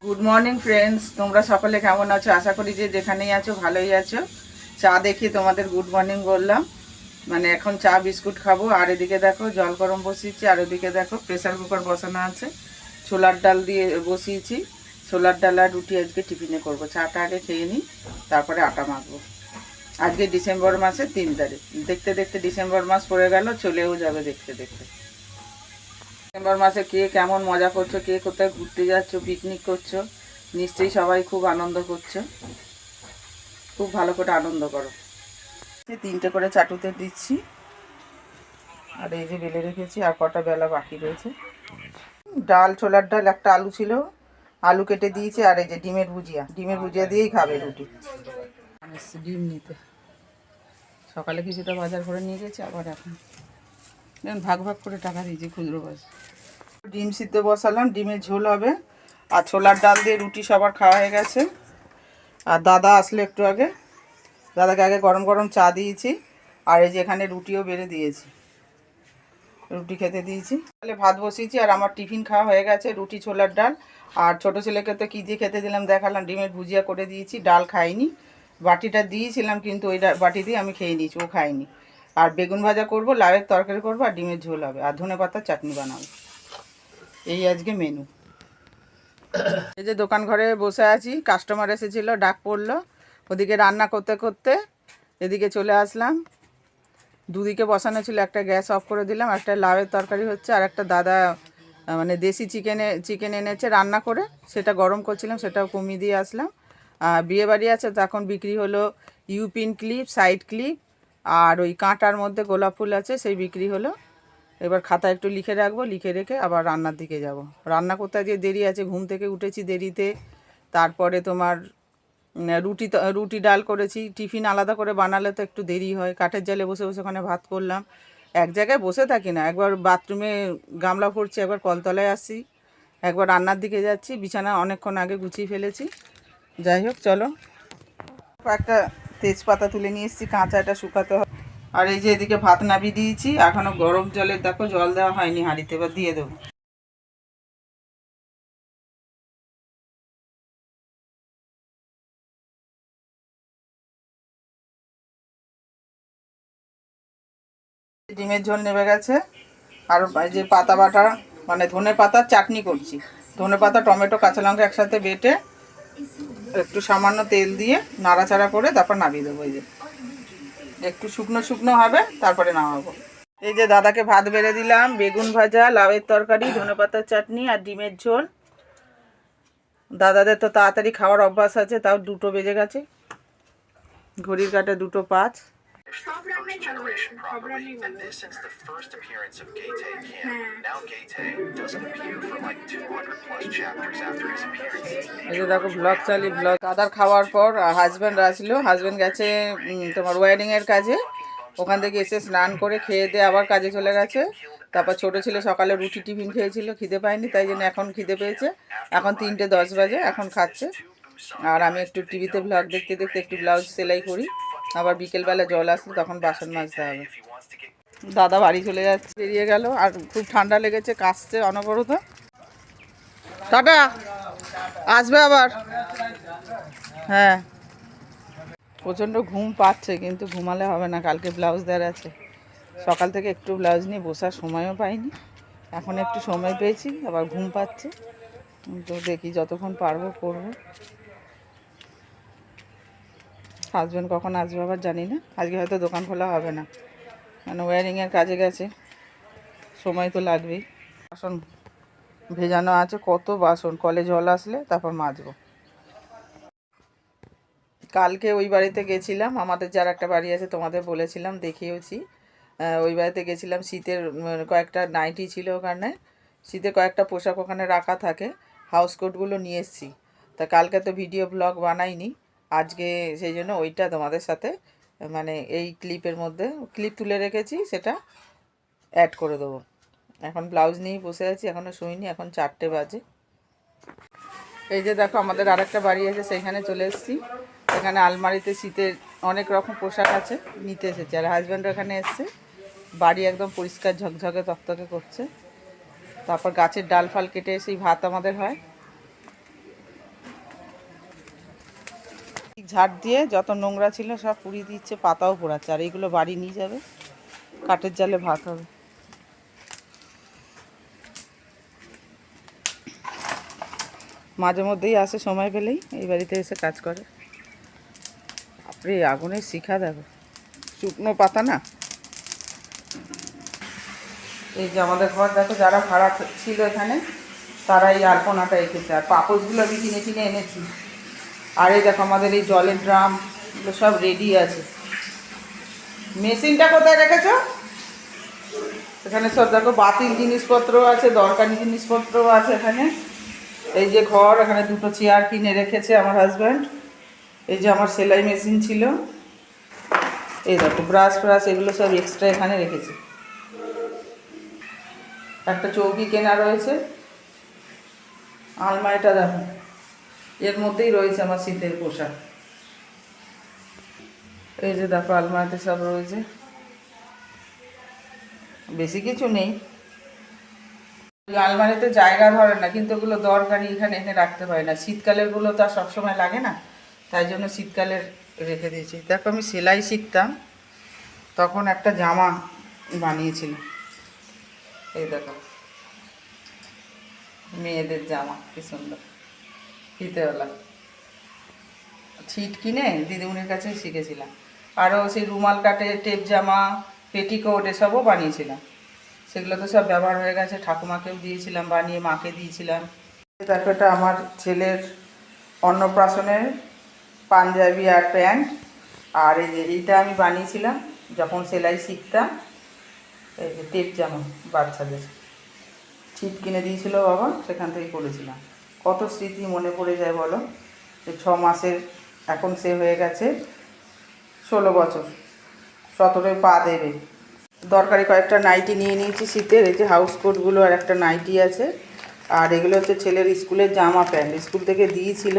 Good morning friends, তোমরা সকলে কেমন আছো? আশা করি যে যেখানেই আছো ভালোই আছো। চা দেখি তোমাদের গুড মর্নিং বললাম, মানে এখন চা বিস্কুট খাবো। আর এদিকে দেখো জল গরম বসিয়েছি, আর ওদিকে দেখো প্রেসার কুকার বসানো আছে, ছোলার ডাল দিয়ে বসিয়েছি। ছোলার ডাল আর রুটি আজকে টিফিনে করবো। চাটা আগে খেয়ে নিই, তারপরে আটা মাখবো। আজকে ডিসেম্বর মাসের 3 তারিখ। দেখতে দেখতে ডিসেম্বর মাস পড়ে গেল, চলেও যাবে দেখতে দেখতে। ডিসেম্বর মাসে কে কেমন মজা করছো, কে কোথায় ঘুরতে যাচ্ছো, পিকনিক করছো, নিশ্চয়ই সবাই খুব আনন্দ করছো। খুব ভালো করে আনন্দ করো। 3টে করে চাটুতে দিচ্ছি, আর এই যে বেলে রেখেছি, আর কটা বেলা বাকি রয়েছে। ডাল, ছোলার ডাল, একটা আলু ছিল, আলু কেটে দিয়েছি, আর এই যে ডিমের ভুজিয়া দিয়েই খাবে রুটি। ডিম নিতে সকালে কিছুটা বাজার করে নিয়ে গেছি, আবার এখন ভাগ ভাগ করে টাকা দিয়েছি খুচরো বাজার। ডিম সিদ্ধ বসালাম, ডিমের ঝোল হবে। আর ছোলার ডাল দিয়ে রুটি সবার খাওয়া হয়ে গেছে। আর দাদা আসলে একটু আগে, দাদাকে আগে গরম গরম চা দিয়েছি, আর এই যে এখানে রুটিও বেড়ে দিয়েছি, রুটি খেতে দিয়েছি। তাহলে ভাত বসিয়েছি, আর আমার টিফিন খাওয়া হয়ে গেছে, রুটি ছোলার ডাল। আর ছোটো ছেলেকে তো কী দিয়ে খেতে দিলাম দেখালাম, ডিমের ভুজিয়া করে দিয়েছি। ডাল খাইনি, বাটিটা দিয়েছিলাম, কিন্তু ওই বাটি দিয়ে আমি খেয়ে নিয়েছি, ও খাইনি। আর বেগুন ভাজা করব, লাউয়ের তরকারি করব, আর ডিমের ঝোল হবে, আর ধনেপাতার চাটনি বানাবো। এই আজকে মেনু। এই যে দোকান ঘরে বসে আছি, কাস্টমার এসেছিলো, ডাক পড়লো। ওদিকে রান্না করতে করতে এদিকে চলে আসলাম। দুদিকে বসানো ছিল, একটা গ্যাস অফ করে দিলাম। একটা লাউয়ের তরকারি হচ্ছে, আর একটা দাদা মানে দেশি চিকেন এনেছে রান্না করে, সেটা গরম করছিলাম, সেটাও কমিয়ে দিয়ে আসলাম। বিয়ে বাড়ি আছে তো, এখন বিক্রি হলো ইউপিন ক্লিপ, সাইড ক্লিপ, আর ওই কাঁটার মধ্যে গোলাপ ফুল আছে, সেই বিক্রি হলো। এবার খাতা একটু লিখে রাখবো, লিখে রেখে আবার রান্নার দিকে যাব। রান্না করতে যে দেরি আছে, ঘুম থেকে উঠেছি দেরিতে। তারপরে তোমার রুটি ডাল করেছি, টিফিন আলাদা করে বানালে তো একটু দেরি হয়। কাঠের জালে বসে বসে ওখানে ভাত করলাম। এক জায়গায় বসে থাকি না, একবার বাথরুমে গামলা ভরছি, একবার কলতলায় আসছি, একবার রান্নার দিকে যাচ্ছি। বিছানা অনেকক্ষণ আগে গুছিয়ে ফেলেছি। যাই হোক, চলো। একটা তেজপাতা তুলে নিয়ে এসেছি, কাঁচা, এটা শুকাতে হবে। আর এই যে এদিকে ভাত নামিয়ে দিয়েছি, এখনও গরম জলের দেখো জল দেওয়া হয়নি হাঁড়িতে, এবার দিয়ে দেবো। ডিমের ঝোল নেমে গেছে। আর এই যে পাতা বাটা, মানে ধনে পাতার চাটনি করছি। ধনে পাতা, টমেটো, কাঁচা লঙ্কা একসাথে বেটে একটু সামান্য তেল দিয়ে নাড়াচাড়া করে তারপর নামিয়ে দেবো। এই যে একটু শুকনো শুকনো হবে, তারপরে নামাবো। এই যে দাদাকে ভাত বেড়ে দিলাম, বেগুন ভাজা, লাউয়ের তরকারি, ধনে পাতার চাটনি, আর ডিমের ঝোল। দাদাদের তো তাড়াতাড়ি খাওয়ার অভ্যাস আছে, তাও 2টো বেজে গেছে, ঘড়ির কাঁটা 2:05। এই যে দেখো ব্লগ চালি, ব্লগ। দাদার খাওয়ার পর হাজব্যান্ড আসলো, হাজব্যান্ড গেছে তোমার ওয়্যারিংয়ের কাজে। ওখান থেকে এসে স্নান করে খেয়ে দিয়ে আবার কাজে চলে গেছে। তারপর ছোটো ছেলে সকালে রুটি টিফিন খেয়েছিল, খিদে পায়নি, তাই জন্য এখন খিদে পেয়েছে। এখন 3:10 বাজে, এখন খাচ্ছে। আর আমি একটু টিভিতে ব্লগ দেখতে দেখতে একটু ব্লাউজ সেলাই করি। আবার বিকেলবেলা জল আসলে তখন বাসন মাজতে হবে। দাদা বাড়ি চলে যাচ্ছে, বেরিয়ে গেল। আর খুব ঠান্ডা লেগেছে, কাশছে অনবরত। টাটা, আসবে আবার। হ্যাঁ, প্রচণ্ড ঘুম পাচ্ছে, কিন্তু ঘুমালে হবে না, কালকে ব্লাউজ দেওয়ার আছে। সকাল থেকে একটু ব্লাউজ নিয়ে বসার সময়ও পাইনি, এখন একটু সময় পেয়েছি, আবার ঘুম পাচ্ছে। তো দেখি যতক্ষণ পারবো করবো। হাজব্যান্ড কখন আসবে আবার জানি না, আজকে হয়তো দোকান খোলা হবে না, মানে ওয়্যারিংয়ের কাজে গেছে, সময় তো লাগবেই। বাসন ভেজানো আছে, কত বাসন, কলে জল আসলে তারপর মাজবো। কালকে ওই বাড়িতে গেছিলাম, আমাদের যার একটা বাড়ি আছে তোমাদের বলেছিলাম, দেখিয়েওছি। ওই বাড়িতে গেছিলাম, শীতের কয়েকটা নাইটি ছিল ওখানে, শীতে কয়েকটা পোশাক ওখানে রাখা থাকে, হাউস কোটগুলো নিয়ে এসেছি। তা কালকে তো ভিডিও ব্লগ বানাইনি, আজকে সেই জন্য ওইটা তোমাদের সাথে, মানে এই ক্লিপের মধ্যে ক্লিপ তুলে রেখেছি, সেটা অ্যাড করে দেবো। এখন ব্লাউজ নিয়েই বসে আছি, এখনও শুইনি, এখন 4টে বাজে। এই যে দেখো আমাদের আরেকটা বাড়ি আছে, সেইখানে চলে এসেছি। এখানে আলমারিতে শীতের অনেক রকম পোশাক আছে, নিতে এসেছে। আর হাজব্যান্ড এখানে এসছে, বাড়ি একদম পরিষ্কার ঝকঝকে তকতকে করছে। তারপর গাছের ডাল ফাল কেটে এসেই ভাত আমাদের হয়। ঝাড় দিয়ে যত নোংরা ছিল সব পুড়িয়ে দিচ্ছে, পাতাও পোড়াচ্ছে। আর এইগুলো বাড়ি নিয়ে যাবে, কাঠের জালে ভাত হবে। মাঝে মধ্যেই আসে সময় পেলেই, এই বাড়িতে এসে কাজ করে। আপনি আগুনের শিখা দেখো, শুকনো পাতা না। এই যে আমাদের ঘর দেখো, যারা ভাড়া ছিল এখানে তারা এই আলপনাটা এঁকেছে। আর পাপোশগুলো আমি কিনে কিনে এনেছি। আর এই দেখো আমাদের এই জলের ড্রাম এগুলো সব রেডি আছে। মেশিনটা কোথায় রেখেছ? এখানে সব দেখো বাতিল জিনিসপত্র আছে, দরকারি জিনিসপত্র আছে এখানে। এই যে ঘর, এখানে দুটো চেয়ার কিনে রেখেছে আমার হাজব্যান্ড। এই যে আমার সেলাই মেশিন ছিল। এই দেখো ব্রাশ ফ্রাশ এগুলো সব এক্সট্রা এখানে রেখেছে। একটা চৌকি কেনা রয়েছে। আলমারিটা দেখো, এর মধ্যেই রয়েছে আমার শীতের পোশাক। এই যে দেখো আলমারিতে সব রয়েছে, বেশি কিছু নেই। আলমারিতে জায়গা ধরে না, কিন্তু ওগুলো দরকারি, এখানে এনে রাখতে পারি না। শীতকালেরগুলো তো আর সবসময় লাগে না, তাই জন্য শীতকালের রেখে দিয়েছি। দেখো আমি সেলাই শিখতাম, তখন একটা জামা বানিয়েছিলাম। এই দেখো মেয়েদের জামা, কি সুন্দর ফিতেওয়ালা। ছিট কিনে দিদিমণির কাছে শিখেছিলাম। আরও সেই রুমাল কাটে, টেপ জামা, পেটিকোট এসবও বানিয়েছিলাম। সেগুলো তো সব ব্যবহার হয়ে গেছে, ঠাকুমাকেও দিয়েছিলাম বানিয়ে, মাকে দিয়েছিলাম। দেখো এটা আমার ছেলের অন্নপ্রাশনের পাঞ্জাবি আর প্যান্ট। আর এই যে এইটা আমি বানিয়েছিলাম যখন সেলাই শিখতাম। এই যে টেপ জামা বাচ্চাদের, ছিট কিনে দিয়েছিল বাবা, সেখান থেকেই করেছিলাম। কত স্মৃতি মনে পড়ে যায় বলো। এই 6 মাসের, এখন সে হয়ে গেছে 16 বছর, 17 পা দেবে। দরকারি কয়েকটা নাইটি নিয়ে নিয়েছি শীতের। এই যে হাউস কোটগুলো আর একটা নাইটি আছে। আর এগুলো হচ্ছে ছেলের স্কুলের জামা প্যান্ট, স্কুল থেকে দিয়েছিল,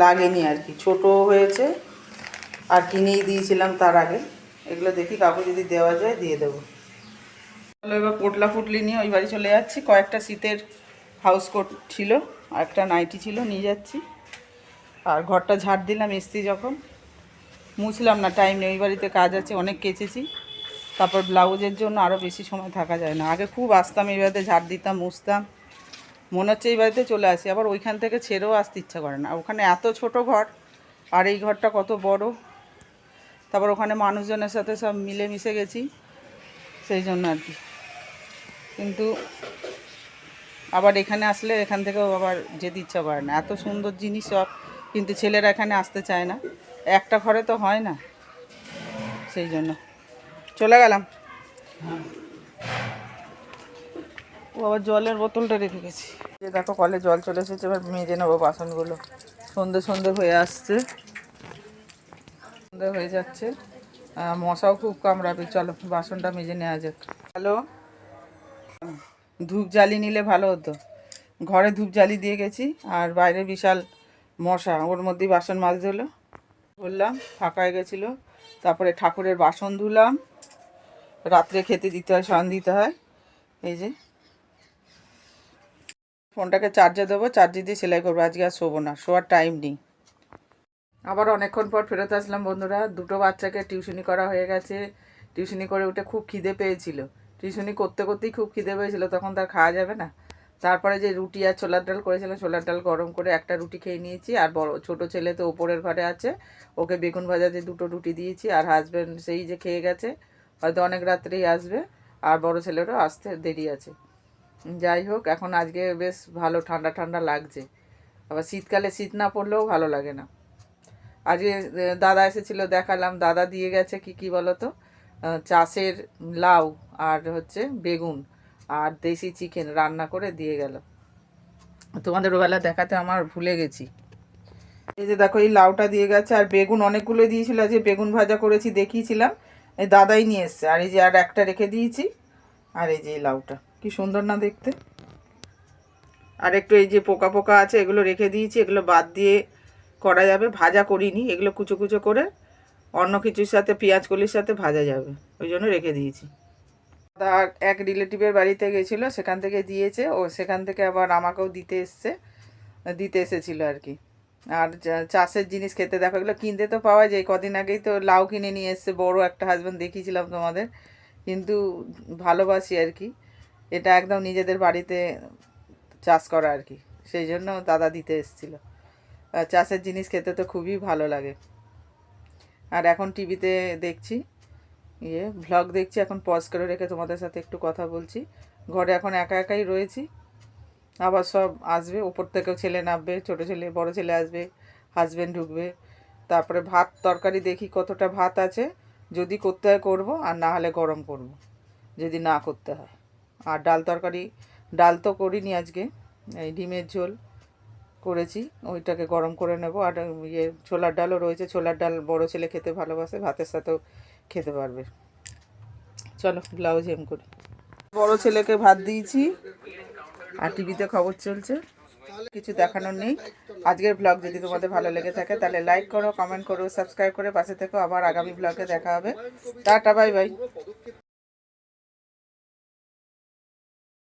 লাগেনি আর কি, ছোটো হয়েছে আর কিনেই দিয়েছিলাম তার আগে। এগুলো দেখি কাউকে যদি দেওয়া যায় দিয়ে দেবো। চলো এবার পোটলা ফুটলি নিয়ে ওই বাড়ি চলে যাচ্ছি। কয়েকটা শীতের হাউস কোট ছিল আর একটা নাইটি ছিল, নিয়ে যাচ্ছি। আর ঘরটা ঝাড় দিলাম, এসছি যখন, মুছলাম না, টাইম নেই, ওই বাড়িতে কাজ আছে, অনেক কেচেছি। তারপর ব্লাউজের জন্য আরও বেশি সময় থাকা যায় না। আগে খুব আসতাম এই বাড়িতে, ঝাড় দিতাম, মুছতাম, মনে হচ্ছে এই বাড়িতে চলে আসি। আবার ওইখান থেকে ছেড়েও আসতে ইচ্ছা করে না, ওখানে এত ছোট ঘর আর এই ঘরটা কত বড়। তারপর ওখানে মানুষজনের সাথে সব মিলেমিশে গেছি, সেই জন্য আর কি। কিন্তু আবার এখানে আসলে এখান থেকেও আবার যেতে ইচ্ছা করে না, এত সুন্দর জিনিস সব, কিন্তু ছেলেরা এখানে আসতে চায় না, একটা ঘরে তো হয় না, সেই জন্য চলে গেলাম। ও আবার জলের বোতলটা রেখে গেছি। যে দেখো কলে জল চলে এসেছে, এবার মেজে নেবো বাসনগুলো। সন্ধে সন্ধে হয়ে আসছে, সন্ধে হয়ে যাচ্ছে, মশাও খুব কামড়াবে। চলো বাসনটা মেজে নেওয়া যাক। হ্যালো, ধূপ জ্বালিয়ে নিলে ভালো হতো। ঘরে ধূপ জ্বালিয়ে দিয়ে গেছি, আর বাইরে বিশাল মশা, ওর মধ্যেই বাসন মাজতে হলো। বললাম ফাঁকা হয়ে গেছিলো। তারপরে ঠাকুরের বাসন ধুলাম, রাত্রে খেতে দিতে হয়, শয়ন দিতে হয়। এই যে ফোনটাকে চার্জে দেবো, চার্জে দিয়ে সেলাই করবো। আজকে আর শোবো না, শোয়ার টাইম নেই। আবার অনেকক্ষণ পর ফেরত আসলাম বন্ধুরা। দুটো বাচ্চাকে টিউশনি করা হয়ে গেছে। টিউশনি করে উঠে খুব খিদে পেয়েছিল, টিউশনি করতে করতেই খুব খিদে পেয়েছিল, তখন তার খাওয়া যাবে না। তারপরে যে রুটি আর ছোলার ডাল করেছিলাম, ছোলার ডাল গরম করে একটা রুটি খেয়ে নিয়েছি। আর বড় ছোটো ছেলে তো ওপরের ঘরে আছে, ওকে বেগুন ভাজা দিয়ে 2টো রুটি দিয়েছি। আর হাজব্যান্ড সেই যে খেয়ে গেছে, হয়তো অনেক রাত্রেই আসবে। আর বড় ছেলেরও আসতে দেরি আছে। যাই হোক, এখন আজকে বেশ ভালো ঠান্ডা ঠান্ডা লাগছে। আবার শীতকালে শীত না পড়লেও ভালো লাগে না। আজকে দাদা এসেছিলো, দেখালাম, দাদা দিয়ে গেছে কি কি বলো তো, চাষের লাউ আর হচ্ছে বেগুন আর দেশি চিকেন রান্না করে দিয়ে গেল। তোমাদের ওবেলা দেখাতে আমার ভুলে গেছি। এই যে দেখো এই লাউটা দিয়ে গেছে, আর বেগুন অনেকগুলো দিয়েছিল, যে বেগুন ভাজা করেছি দেখিয়েছিলাম, এই দাদাই নিয়ে এসছে। আর এই যে আর একটা রেখে দিয়েছি। আর এই যে এই লাউটা কি সুন্দর না দেখতে। আর একটু এই যে পোকা পোকা আছে, এগুলো রেখে দিয়েছি, এগুলো বাদ দিয়ে করা যাবে। ভাজা করিনি, এগুলো কুচো কুচো করে অন্য কিছুর সাথে, পেঁয়াজ কলির সাথে ভাজা যাবে, ওই জন্য রেখে দিয়েছি। আর এক রিলেটিভের বাড়িতে গেছিলো, সেখান থেকে দিয়েছে ও, সেখান থেকে আবার আমাকেও দিতে এসেছিলো আর কি। আর চাষের জিনিস খেতে দেখো, এগুলো কিনতে তো পাওয়া যায়। কদিন আগেই তো লাউ কিনে নিয়ে এসছে, বড় একটা হাজব্যান্ড দেখিয়েছিলাম তোমাদের। কিন্তু ভালোবাসি আর কি, এটা একদম নিজেদের বাড়িতে চাষ করা আর কি, সেই জন্য দাদা দিতে এসেছিলো। আর চাষের জিনিস খেতে তো খুবই ভালো লাগে। আর এখন টিভিতে দেখছি, ভ্লগ দেখছি, এখন পজ করে রেখে তোমাদের সাথে একটু কথা বলছি। ঘরে এখন একা একাই রয়েছি, আবার সব আসবে, ওপর থেকেও ছেলে নামবে, ছোটো ছেলে বড় ছেলে আসবে, হাজব্যান্ড ঢুকবে। তারপরে ভাত তরকারি দেখি কতটা ভাত আছে, যদি করতে হয় করবো, আর না হলে গরম করব যদি না করতে হয়। আর ডাল তরকারি, ডাল তো করিনি আজকে, এই ডিমের ঝোল করেছি, ওইটাকে গরম করে নেব। আর ছোলার ডালও রয়েছে, ছোলার ডাল বড় ছেলে খেতে ভালোবাসে, ভাতের সাথেও খেতে পারবে। চলো ব্লাউজ হেম করি। বড় ছেলেকে ভাত দিয়েছি, আর টিভিতে খবর চলছে, কিছু দেখানোর নেই। আজকের ব্লগ যদি তোমাদের ভালো লেগে থাকে তাহলে লাইক করো, কমেন্ট করো, সাবস্ক্রাইব করে পাশে থেকো। আবার আগামী ব্লগে দেখা হবে। Tata, bye bye.